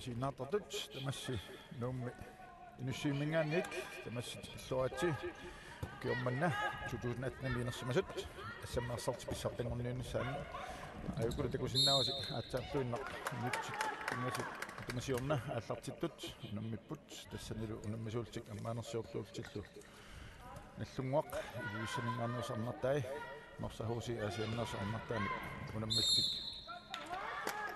синаартартут тамасси нуумми инуссиимингаанник тамасси пиллуаати киорманна 2018 минерсимасут ассаммерсарти писсартангорниунссаани аюкула такусиннааси аатсаарлуиннақ нитсит ингасит тамасиорна ааллартиттут унаммиппут тассанилу унаммисуултик аммаанерсиорлуултиллу наллунгуақ илуиссанингаанерсарнартай норсахууси асианнерсарнартаани унаммалтик.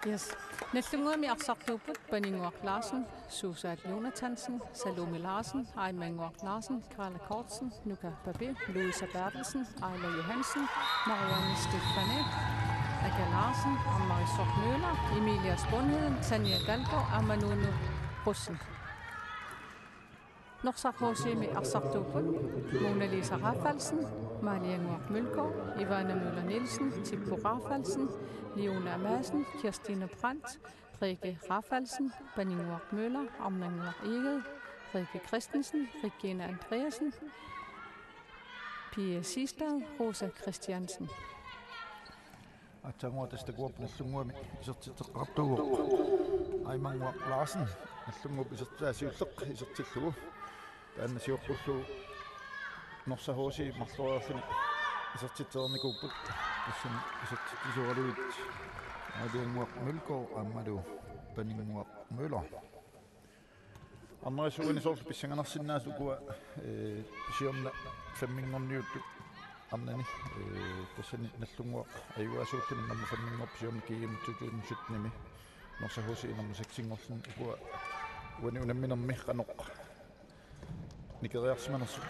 Yes. Nellunguami arsartuuput Panninguaq Larsen, Susaat Jonathansen, Salome Larsen, Aymanguaq Larsen, Karla Kortsen, Nuka Babé, Louisa Bertelsen, Ayla Johansen, Marianne Stefane, Aga Larsen, Anne-Marie Sort Møller, Emilia Spundheden, Tanja Dalgaard, Amanunu Russen. Norsarhuusimi arsartuuput Mona-Lisa Raffaldsen, Marianne Mølgaard, Ivana Møller Nielsen, Tippo Raffaldsen, Leona Madsen, Kirstine Brandt, Rikke Raffaldsen, Panninguaq Møller, Amnanguaq Eged, Rikke Christensen, Regina Andreasen, Pia Sistad, Rosa Christiansen. Atangua tästä kuopnallunguami isertiteqqartugu Aymanguaq Larsen nallungup isertaasiulleq isertillugu taanna siorqullu norsahuusi marloriarluni isertitteernikuupput tassani isertitisualuit Marianguaq Mølgaard ammalu Panninguaq Møller Annerisuuni soorlu pissanganersinnaas ukua pisiorna fammingorniuttu arnani tassani nallunguaq ayuasuulluni namma fammingor pisiorna kiim 2017 norsahuusi inermusaksingorlun ukua uani unamminermi qanoq nikeriarsimanersu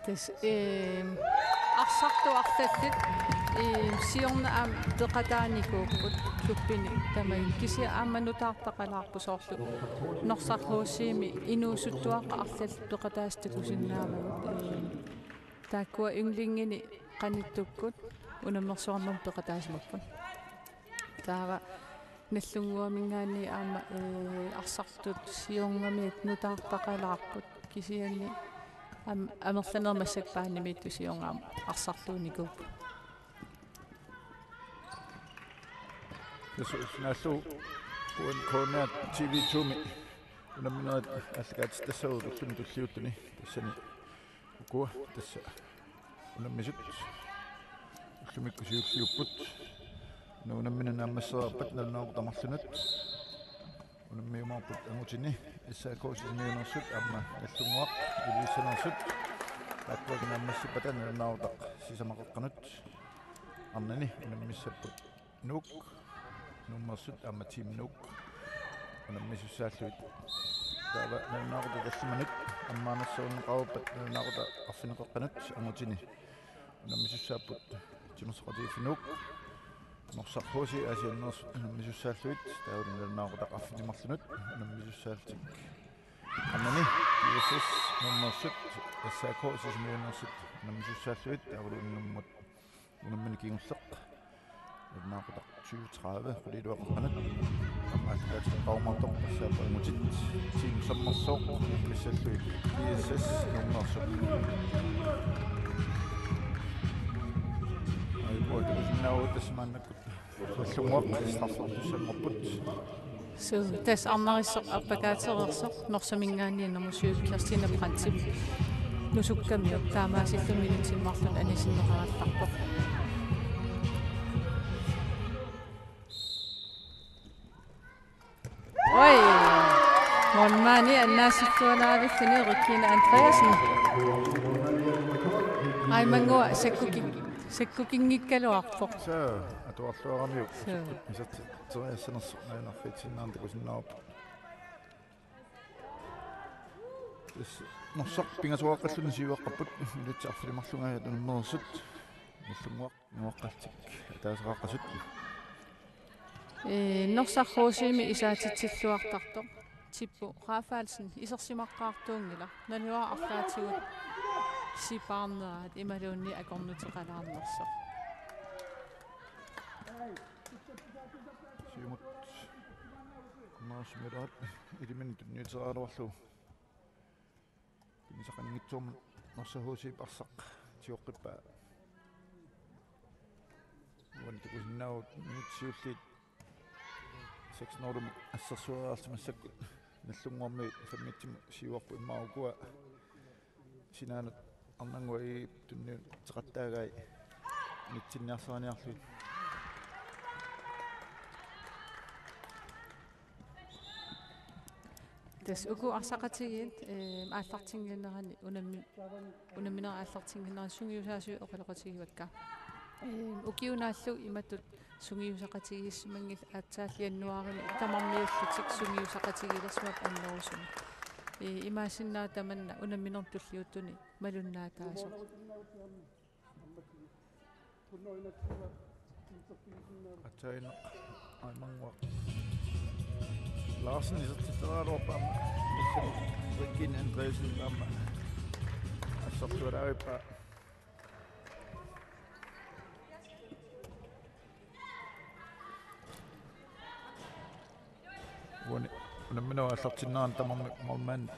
Tas arsartuartattit siorna am teqataanikuupput klubbini tamai kisia ammanutaartaqalaarpusoorlu norsarhuusiimi inuusuttuaqa arlal teqataastakusinnaamagut taakkua ynglingini qanittukkut unammersuarnum teqataasimappun taava nallunguamingaani aama arsartut siorngamiit nutaartaqalaarput kisianni amerlanermassakpaannimittu siorngaam arsarluunikuup nallu uan koona TV2mi unamminerat allagaats tassauullullumi tulliuttuni tassani ukua tassa unammisut ullumikkusiulliupput unamminanaammasserarpat nalnaaqutamarlunut unammiumaarput angutini issaakoosiniunersut amma nallunguaq iluissanersut taakkuakinammassipatan nalnaaqutaq sisamaqeqqanut arnani unammissapput nuuk nummersut amma team nuuk unammissussaalluit taava nalnaaquta tallimanut ammaanersuunneqaruppat nalnaaquta arfineqeqqanut angutini unammissussaapput timerseqatiifinuuk norsarhuusi asiannersut unammissussaalluit taavun nalnaaquta arfinimarlunut unammissussaaltik arnani ISS nummersut assaakoosismiunersut unammissussaalluit taavun unamminikingulleq nalnaaquta 2030 quliluaqeqqanut аммааллаат qaumartoq саапаамутит тим саммерсооq миссаллуит ISS нуммерсук айбуатусиннаавут тасмааннаккут саллунгуақ истарсартуссаммерпут so tas arnarissoq appakaaтерерсоq norsamingaanniinnermusiup Kirstine Brandt nusukkammiup taamaasillumilutimmарлун анисиннеқаралларпоқ Oi, Monmani annaasittuanaavilluni Regina Andreasen. Aymanguaq sakkukingikkaluarpoq. Sa atuarluaramiuq. Isatti teriassanersornaanarfiitsinnaartakusinnaarp. Tis norsaq pingasuaqalluni siuaqqapput ilutsaarfilimarlungaa tunummersut. Nallunguaq nuaqqaltik ataasaqaqqasut. Norsarhuusiimi isaatitsilluartartoq Tippo Raffaldsen isersimaqqaartuungila nanuaa arlaatigut sipaarneraat imaluunni akornuteqalaarnersoq siumut maasmirat ilimin tunniuteraaluarlu pinisaqanngitsuum norsarhuusiiparsaq tiuqqippaa uan tukusinnaavut nitsiulliit 6 ассерсуараартимассаккут наллунгуарми фаммитсим сиуарпу иммаарукуа синаанут арнангуи тунни теқаттаагай нитсинниарсааниарлу Des uku arsaqatigiit ааллартингинерани унамминера ааллартингинера сунгиусаасу оқалоқатигивакка укиунааллу иматут сунгиусақатигииссумангил аатсааллианнуарими тамарниуллутик сунгиусақатигилерсмап аннерусуми имаасиннаа таманна унамминертуллиуттуни малуннаатаасо атаина аймангуа Larsen isертиттераалуарпаама Rikin Andresen таама ассартуалаавиппа унамминуа аллартиннаан тамарми морман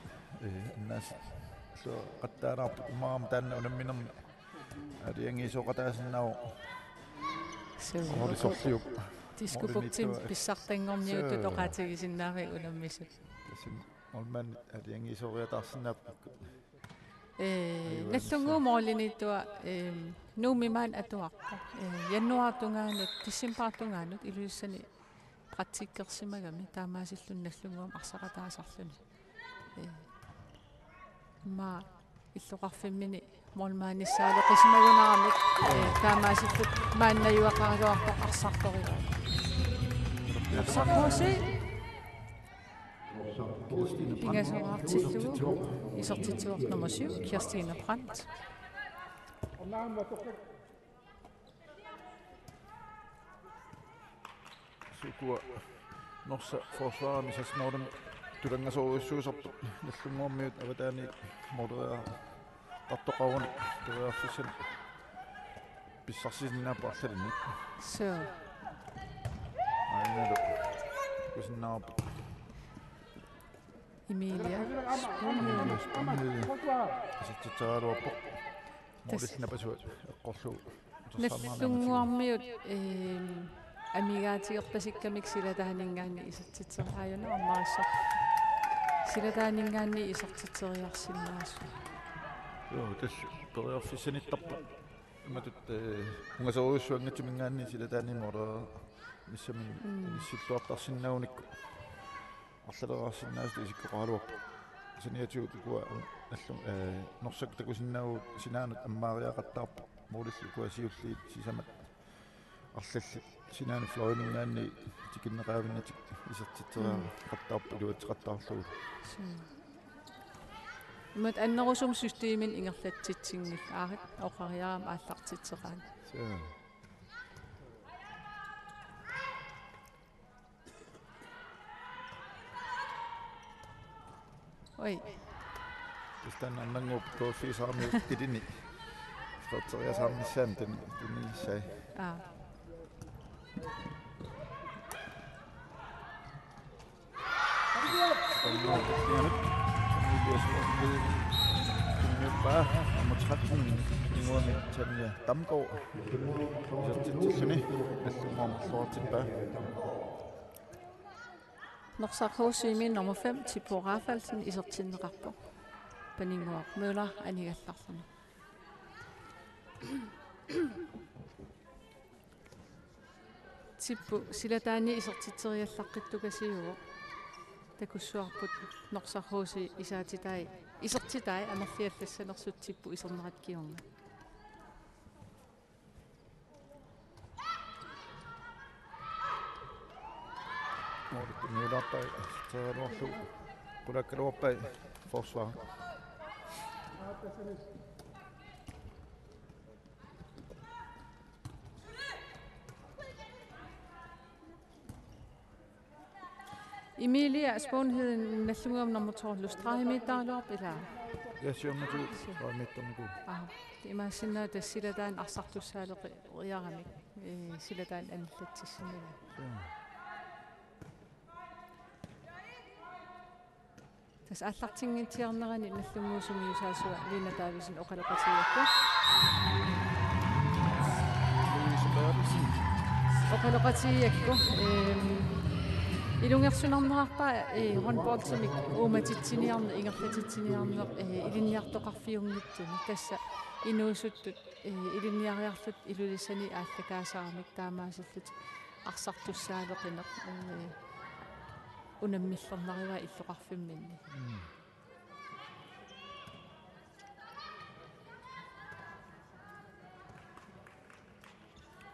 иннаас со qаттаалаарпу имаам таанна унамминерми алиангисоqataасиннау орисорлиуп Diskupuktin pissartangorniutut oqaatigisиннаари унаммисут тасин морман алиангисориатаарсинаап наллунгуумоорлинитуа нуумимаан атуарпа яннуартунгаанут тиссимпаартунгаанут илуиссани практиккерсимагами таамаасиллун наллунгуум арсақатаасарлуни ма иллоқарфиммини молмааниссаалоқисимагунарамик таамаасиллут мааннаюақаралуарпоқ арсарторига арсарпооси пингасораартиллугу исертитсуар номер 7 Kirstine Brandt сукуа норса forsvarami саснордам тулангасоруиссуусарпу наллунгуармиут аватаани модереа таттоқавани туяарфисан писсарсиннаапа арлалини so айнало кусиннаапу Emilia асертитсаалуарпо модиллинапасуат эққорлу наллунгуармиут амигаатигерпасиккамик силатаанингаани исертитсерааюна аммаассар силатаанингаани исертитсериарсиннаасу тас периорфиссаниттарпу иматут унгасоруссуангатсумингаанни силатаани мора миссамин иниссиллуартарсиннауникку арлалераарсиннаасу исиккоqaaluarpu саниатиутикуа аллум норсак такусиннаагу синаанут аммаариақаттаарпу муулиллу куасиуллиит сисамат арлалли синаану флоимингаанни тикиннеqaавиннатик исертитсериа қаттаарпу луатеқаттаарлугу мат аннерусум системин ингерлатситсингил аарит оқариарам ааллартитсераан ой Istän annangup kofisaami idini. Stotsaria saamissaan tunissai. Norsaqhuusimin nummer 5 Tipo Rafalsen isertinneqarpo paninguaq Møller anigallarluni Tipo silataani isertitseriallaqqittukasiuo takussuarput norsaqhuusi isaatitai isertitai amerliallassanersut Tipo iserneratkiorna Møllappai seuraavaksi Kulakkaluoppai forsvar. Emilia spoonheden nallungum nummer 2 lustraimitarlorp eller Ясиуммату раамиттарнику. имаасиннаа тассилатаан арсартуссаалеқиарамик силатаан аниллатсиссиннага тас аллартингитиарнерани наллунгуусумиусаасуа лина таависин оқалоқатигакку оқалоқатигакку Ilungersunarnerarpa håndboldtimik umatitsiniarne ingerlatitsiniarneq ilinniartoqarfiungittuni tassa inuusuttut ilinniariarlut ilulissani ааллакаасарамик таамаасиллут арсартуссаалеқинеқ унаммиллернарива иллоқарфимминни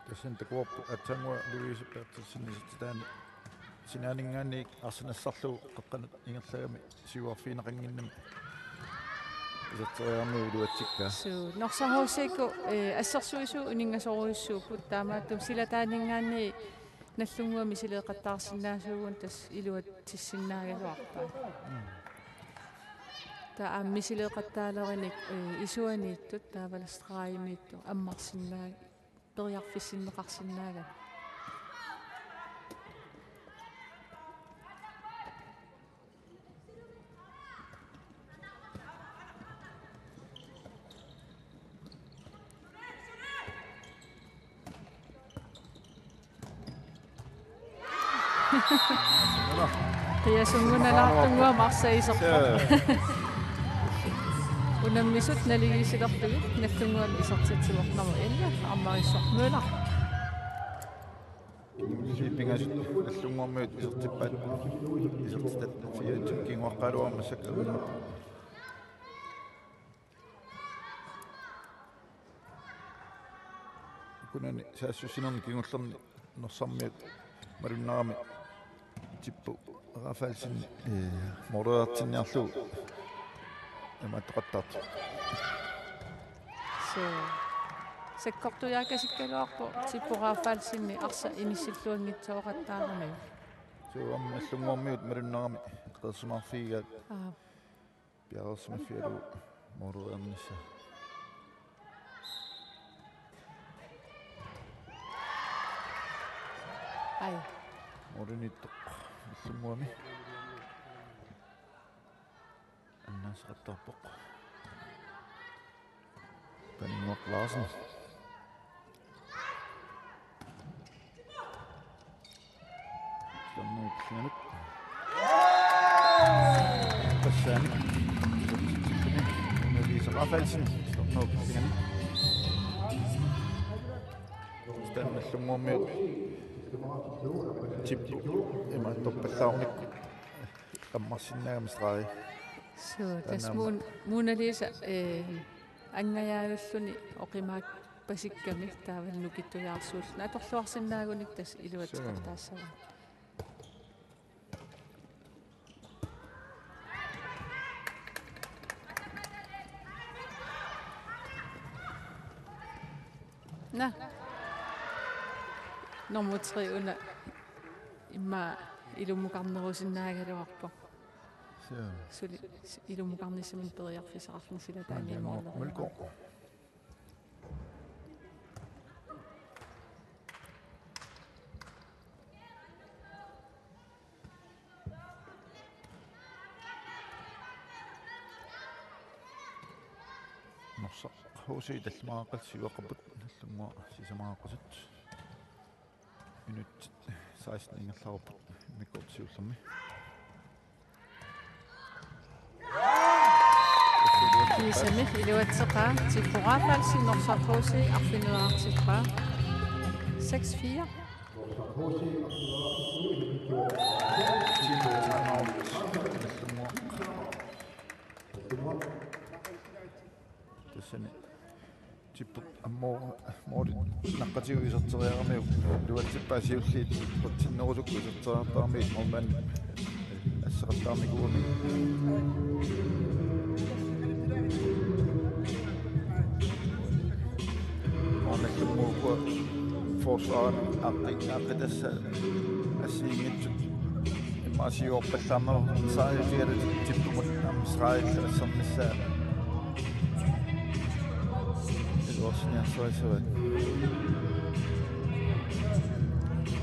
Tässä kuop atangua Louise Bertelsen sinaaningaanni arsinassarlu qaqqanat ingerlagami siuarfiinaqanginnami isattoriarmi uluatsikkaa so norsarhuusiikku ассерсуису унингассоруйуссууппут таамааттум силатаанингаани наллунгуами силеэқаттаарсинаасуугун тас илуат тиссиннаагалуарпаа таа мисилеэқаттаалериник исуанииттут тааваластраимиитту аммарсиннаа периарфиссиннеқарсинаага Dia sungunalaartungua marsaiserpa unammisut naligiisilertugit nallunguan isertitsilernaru illa armarissormuular Pingas allunguarmiut isertippaat isertitat fiatukkinguaqqaluarmasakkagunna kunani saassusinerni kingullerni norsarmiut malunnerami tippu rafalsin moderertinniarlu amatoqattaart so sekkortujaakasikkaluarpu tipporaafaalsinni arsa inissilluangitsaoqattaarami so allunguarmiut malunnerami qersumarfiigaat piarersmaffialu moderernissa ai Morinittoq allunguami annaasqattarpoq Paningoq Larsen Slammuutlanut Passani Unavisa Rafalsen Slammuutlanut Stannallunguarmiut Tippu ima toppallaarunik qammarsinnaagamistraari so tasmuun muunalisa angajaalulluni oqimaak pasikkami taavallukittujaarsuulluna atorluarsinnaagunik tas iluatiqartaassava na normutri una imma ilumuqarnerusinnaagaluarpo suli ilumuqarnissamin periarfisaqarlun sila taaniimorleru mulko norsaq huusi talmaaqalsiuaqaput nallungua sisamaaqasut minut 16 ingerlarput mikkortsiullermi Kisami iluatseqa tipporaafaalsi norsarhuusi arfinuaartippa 6-4 Tassani tippu moodi naqqatiu iserteriaramiu luatsippaasiulliit qutsinnerusukku iserteriartaarmi orman assaqattaarmikuumi ornallummuukua forsvaran aqqitassa assiingitsut immaasiuorpallaarneru saarifialat tippumut amsrailla assernissaa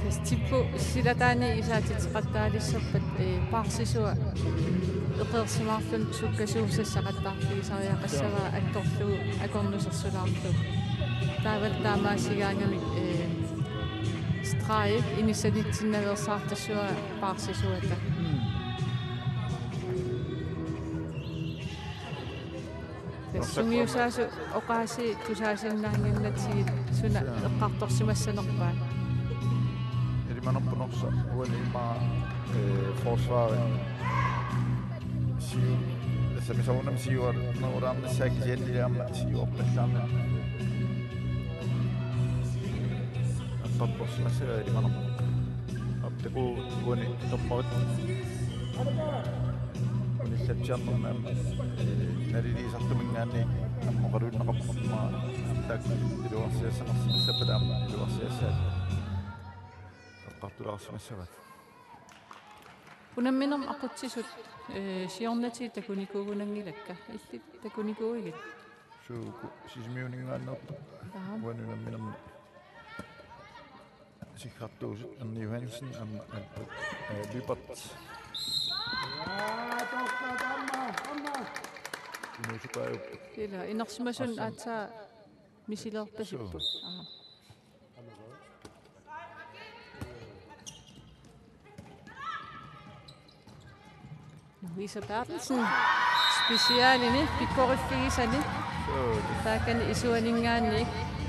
tas tippu silataani isaatitiqattaalisserpat paarsisua eqersimaarlun sukkasuusassaqattaarfiisariaqassava attorlu akornusersulaarlu taaval taamaasigaangamik Straik inissanitsinnaversaartassua paarsisuata. Tassungiusaasu oqaasi tusaasinnaanginnatsigit suna eqqartorsimassanerpaan. Elimanerpunersa uanimaa forsvaret siu samisornam siuar nordamnassaakisialliaamma siuorpallaarna аппорсимассага элиманерпу аптаку уани томмават униллатсиарнернаам налилисартумингаани аммоқалуиннеқарпарма таак илуарсиассақарсимассаппалаама илуарсиассаат эққартулаарсимассагат Unamminam aqutsisut siornati takunikuugunangilakka illit takunikuigit. сууку сисмиунингааннерпа уанунамминам сиккартуусут Ernie Johansen амма Либерт нусукааюп Ила инерсимасун аатаа мисилерпасиппут. Louise Bertelsen specialini pikkoriffigisani taakani isuaningaanni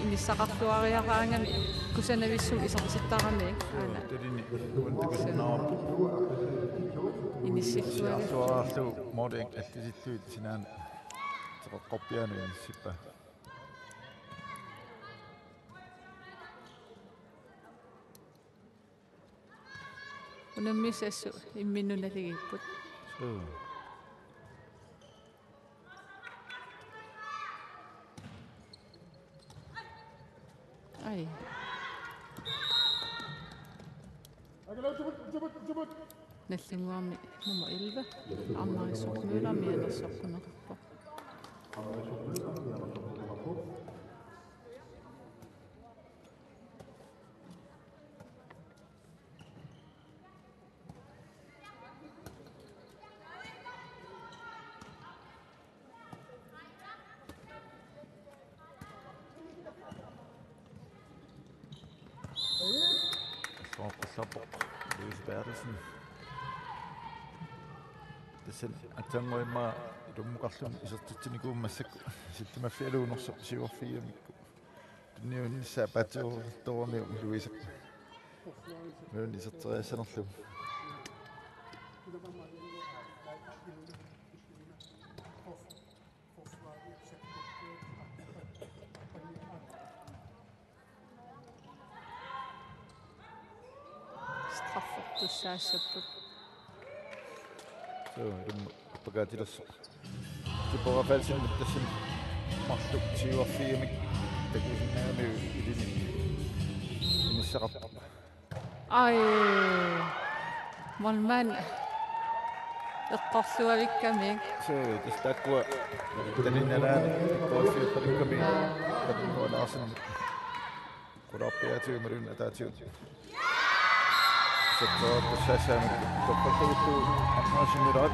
inissaqarluariaraangami kusanavissum isertittaarami aana талини уантакуннаар инисsilluani суаарлу модек аттисиллуит синаан теққорпиану иниссиппа unammisassu imminnunaligipпут ai nallinguarmi nummer 11 Arnarissormøllermi anersorpunerippo Louise Bertelsen tässä atsangoimaa idummuqarlun isertitsinikuummassakku sittimaffialuunersa siuarfiamikku tunniunnissaa patuurtorni Louise nuun iserteriassanerlu tussaassapпут пагатилерс типорафалсин тасин марлук сиуарфиамик такусиннаами илини иниссақарпа ai monman eqqorluavikkamik so тастаккуа талинналаани коффиуппалукками татинуалаарсин qulaarpiatiumalun ataatiut سكر بساسة تقطعته أناس مراد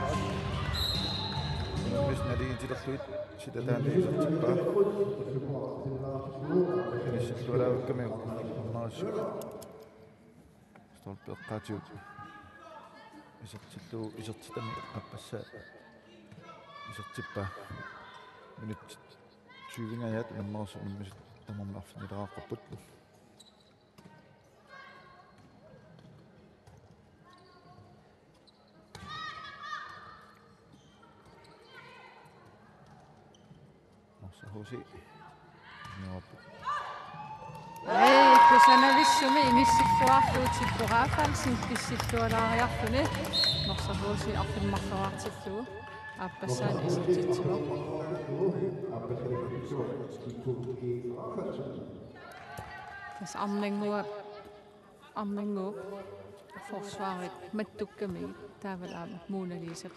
مش نريد تلقيت شدتان ليس تبقى يعني شكله كمان أناس استول بقاتيو إذا تلو إذا تتم أبس إذا تبقى من تشوفين آيات من الناس من مش تمام نفسي دراق قبض Hosi nuopu ai kusanavissumi inissilluarluutipporaafalsin pissillualaariarluni norsahuusi arfimmarluartillugu aappassaani isertitsugu tas arnanguup forsvaret mattukkami taavalaama muunaliiser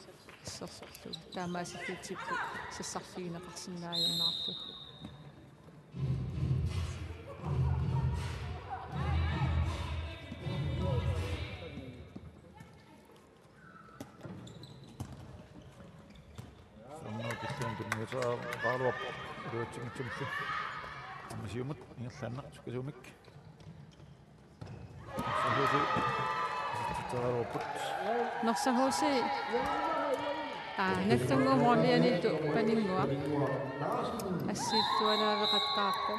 issерсорлу таамаасиллутиппу сассарфигинеқарсинааюннаарту самнокиллуун тунниусаа qaarluap luutsimitsumlu аммасиумут ингерлааннарту касумик Isartitararupput. Nersahuusi nallunguumorlianitu paningua. Assiittualaaveqattaarpu.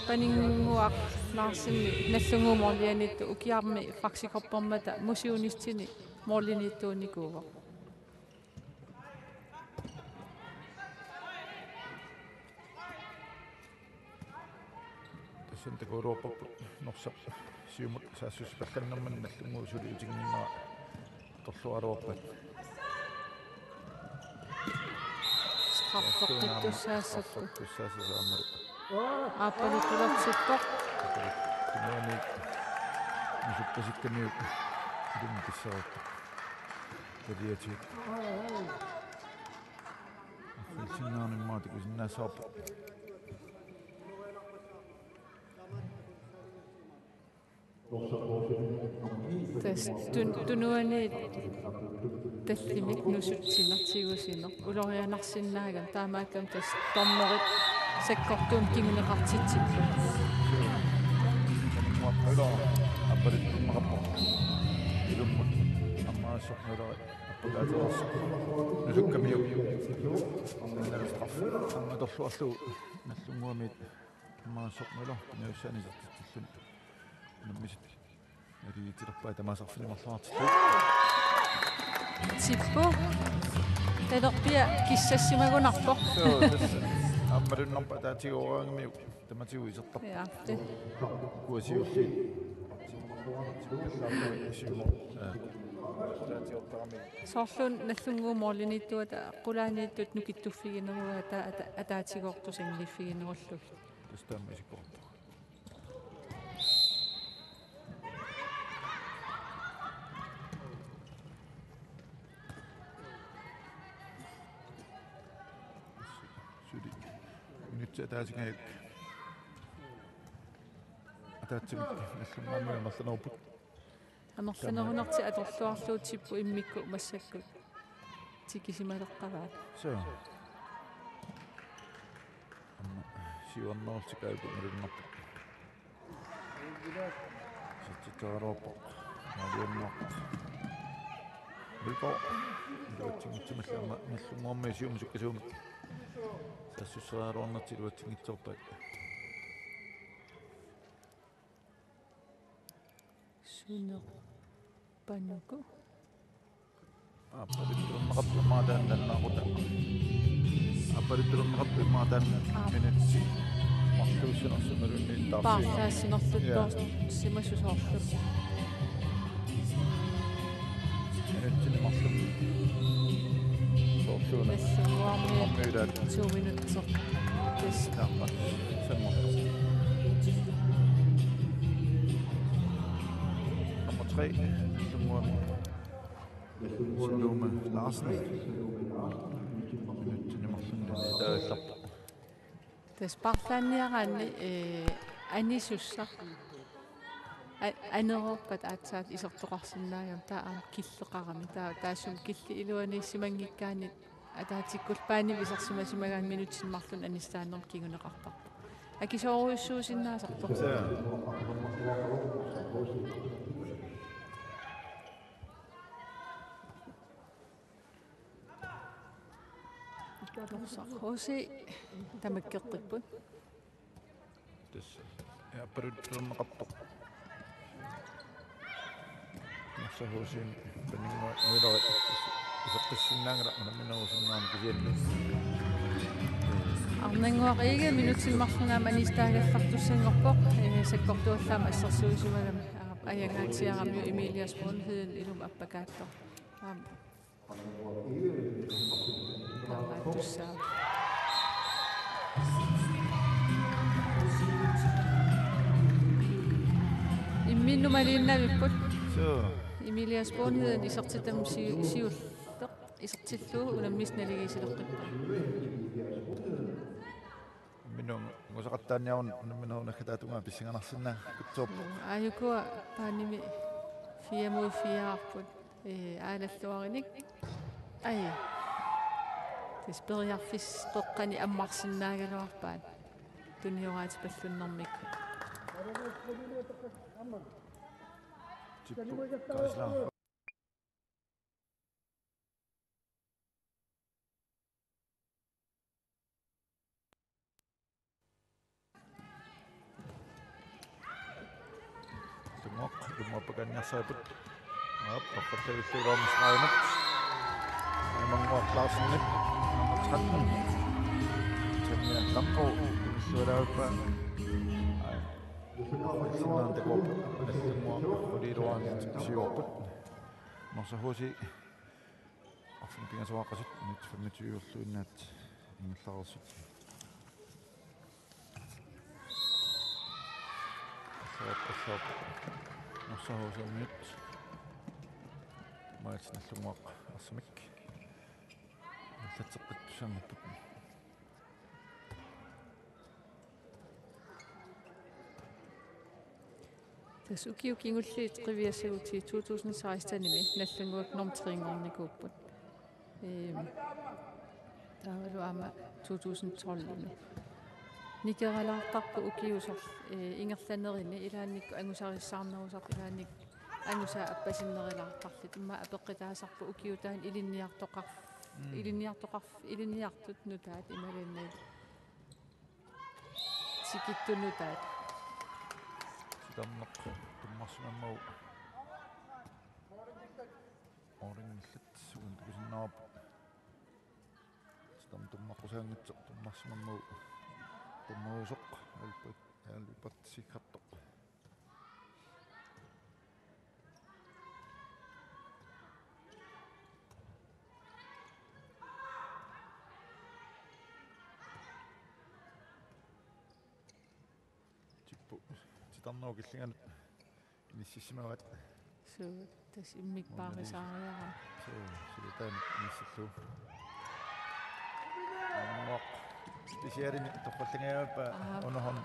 Paninguaq naarsinni nallunguumorlianittu ukiarmi faksikorpormata musiunistini morlinittuunikuuva. Tassan takuuruupparput norsaq siumut saassuspallannerman nallunguusuli utiginnimaa torlualuarpat. Straftorqittussaassappu. Straftorqittussaassasaamaru. Aappalutulartippoq. Tunuani nisuppasikkaniuk ilumikissaruttu. Taliatiit. Sinnaanimmaatiku sinnaassaarpu. Tunuani tallimik nusutsinartigusinner ulorianarsinnaagan taamaakam tas tormorit sakkortuum kinguneqartitsippu. Muaqqula apparittumaqappo. Ilummut ammaassornulari appagaatanersa. Nusukkamiuk. Nalstraf. Ammatorluarlu nallunguamit ammaassornula kinuussaanisartitillun. Nammisit. Eriitilerpaa tamaasarfilimarluartillu. Tippu. Talerpia kissassimagunarpoq. Ammarunnerpa taatigoraangamiuk tamatigu isertarpa. Yaarti. Kuasiulliit. Soorlun nallunguumorlinittuata qulaaniittut nukittuффигинеруа атаатигоортусангилиффигинеруллу. Tastaamma isikkorpa. Suli. Nyt ataatigaik. Ataatsimik nallunguammiu nerlaneruput. Anerlanerunarti atorluarluutippu immikku massakkut. Tikisimalеққаваат. So. Siuannerultikaapu nalunnerpa. Sititararuuppa. Naliunnerpa. Vilko. Luatsingitsimallamma nallunguammi siumusukkasuumut. Tassussaraaruarnerti luatsingitzorpat. Suno panuku. Apparitturunneqarpu maataan nannaaquta. Apparitturunneqarpu maataan minutsi. Martuussunersumalunni taarsiinga. Paartaassinerluttoor simasusoorlu. Minutsini marlum. Soorluuna. Nallunguarmi Marmuulaat. 2 minutser. Tes Naaqqa. Sammarta. Nummer 3. Nallunguami. Salome Larsen. Minutsini marlumni taallappa. tes parlanniaraanni anisussa anerorpat aatsaat isertoqarsinnaagam taa killeqarami taassum killi iluaniissimangikkaanit ataatikkulpaani visersimasimagaan minutsinmarlun anistaannerm kiguneqartarpa akisooruissuusinnaasartoq Hosi tamakkeqqipput Tässä apparitturunneqarpoq. Nassahuusiin panninguilorit isaqqissinnaaŋala manamminerusinnaam kisiallu. arnanguaqiige minutsilmarlungaam anistaagallartussanngorpoq sakkortuallaama assarsuusimagam ajangaatiaramju Emilia Sponheden ilum appakaattor Tussaa. Imminnumalinnavipput So. Emilia Sponheden isertitam siulleq isertilluu unammisnaligiisileqqippa. Minun ngusaqattaanniarun namminerunakataatungaa pissinganarsinnaa kutsuuppu. Ayukua paanimi 4/4 aalalluarinik ai Tisperiarfis peqqani ammarsinnaaгаluarpaat tuniораати паллуннэрмикку Tippu kaisla. Tungok lumapagannarsaaput. Appartalluuruamisraanut. Amangorlaarsinnit. Tratmun. Tamia tampo suuraappa. Sinaan tekop. Nallumua uliiluaan siuorput. Marsahuusi arfun pingasuaqasut nyt 25-ulluinnaat ingullarusut. Saap marsahuusunnut. Maats nallumuaq arsamik. Allatseqqittusangupput. Tas ukiukingulliit qiviassaguti 2016-nimi nallunguak normtriingornikuupput. Taavalu aama 2012-nimi. Nikeralaartarpu ukiusor ingerlanerini ilaannikku angusarissаарnerusarp ilaannik angusaa appasinnerilаарtarlit imma apeqqitaasarpu ukiutaan ilinniartut nutaat imalunnai sikittunutaat Tammaq tummarsumammau oringillat suuntukusinnaarpu tam tummaqusaangitseq tummarsumammau tummarusoq alpatsikkartoq tippu titarnuukillinganut inississimavat suu tas immikpaarisaariara sulutaan nissallu ammoq spesiaalini toqqallingaappa unohorn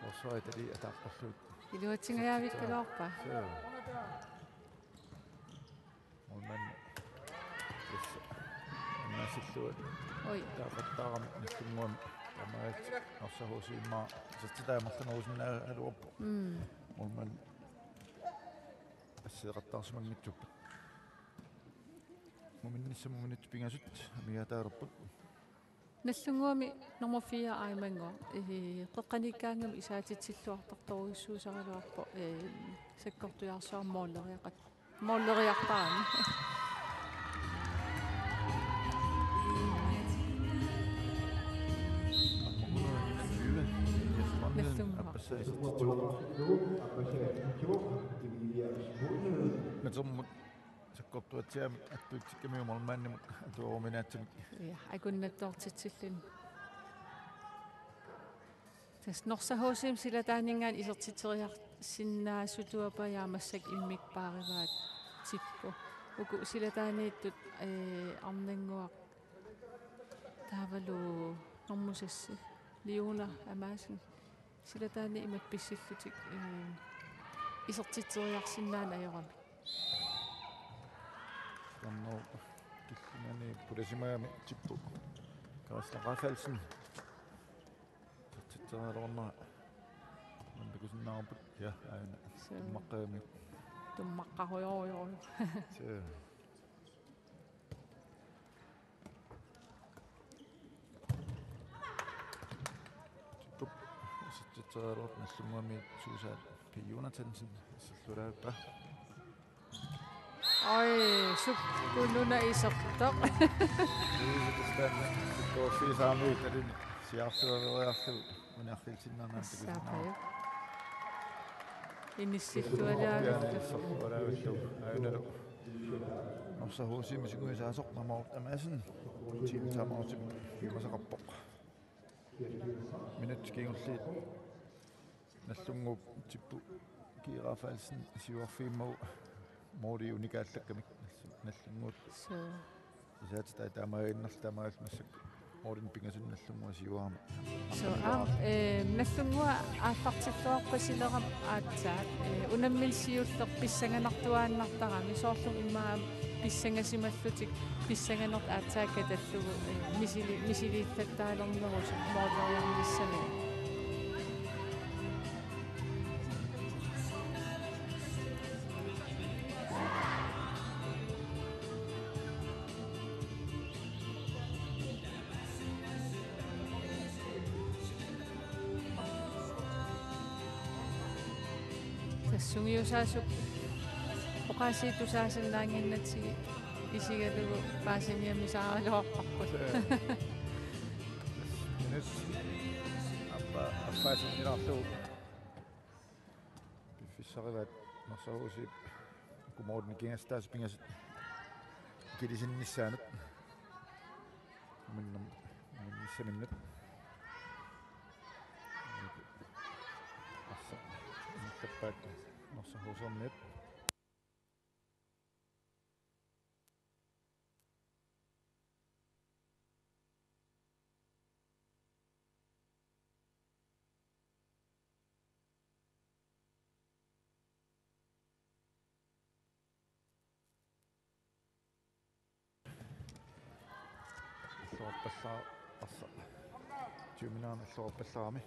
forsvaitali ataqqalluut iluatsingaavittuloorpa mulman nassilluat oi taaqattaarami nallunguam tamaat arsahuusiimmaa sirtitaamarlanerusinnaa aluorpu mulman ассеэқартаарсимагнитсуппут муминниссамуминит пингасут амигаатаарпут наллунгуами номер 4 аймангуа қеққаниккаангам исаатитсиллуартарторуиссуусаралуарпо саккортуяарсуар мооллериартаами Natsumut sakkortuatsiam attuutsikamiumormaannimut atuoruminaatsimik ja aikunnattoortitsillun tas norsahuusiim silataaningaan isertiteriarsinnaasutuapa yaamassak immikpaarivaat tippu uku silataaniittut arnanguaq taavalu normusassi liuna amaasin silataani imappissillutik isertiteriarsinnaan ajorami Tammo killingani pulasimaami tippu kaaslaqaafalsin sertiterialorna mantakusinnaarput ja aina maqqaami tummaqqarujorujoru tippu sertiterialort nallunguami suusaat Jonathansen salluraappa oi sukkununa isertoq Isistan sikkooffiisaamiit alini siartuaveriarlu uniarrilsinnaarnaam takusinnaarpa inissillualaavittu Ainalu norsahuusiimi singuisaasoq namaort amasin tiimtaamaortim imasaqarpoq minut kiingulliit nallungup tippu kiiraafaalsin siuarfiimmau moodi unikaaltakkamik nallunguut isaatitai taamaaginnarl taamaagalmassak Morten pingasunallumua siuarama. So nallungua aallartilluarpasileram aatsaat unammin siulleq pissanganartuaannartarami soorlum immaa pissangasimallutik pissanganert aatsaakka tallugu misiliillattaalornerus moorleriarnissami tassунgiusaasup oqaasiitusaasannaanginnatigi isigalugu paasimiamisaaluarparput Minut affaasinnilarlu piffissarivat nersaruusiip kumorten kingastaas pingas kilisinnissaanut minnissaminnet assa tappaat nersaruusorniat allorpallaa arsa tiuminaana allorpallaami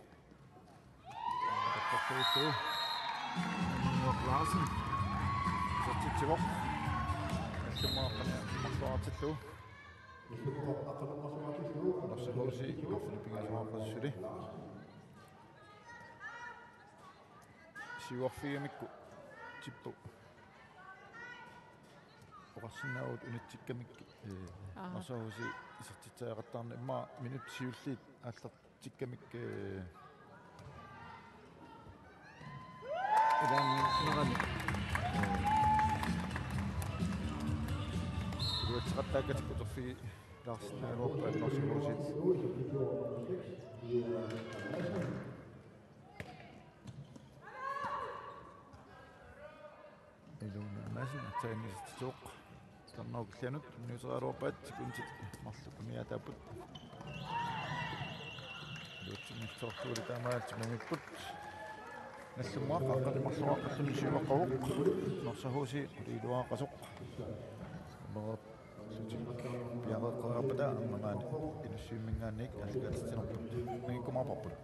tappaattu Larsen sertitsivor allumaaqqana marluartillu nersaluusi affilipingasuaqassuli siuarfigamikku tippu oqarsinnaavut unitsikkamikki nersaluusi isертитсаақаттаарна имма минут сиуллиит ааллартиккамик idan nagani ruutsaqattaakatikutorfi laarsinaaluarpa annersiluusit iluna masin atsaanistituuq tarnauqillanut nuuseraaluarpaat kuntit marlukuniataaput luutsinnertortuuli taamaat mamipput nallumua qaqqalimarluaqalluni siuaqqavuq nersahuusi quliluaqasuq merat sutik piaqeqqerapata ammangaani inussiimmingaanniik allagaatinerput ningikumarparput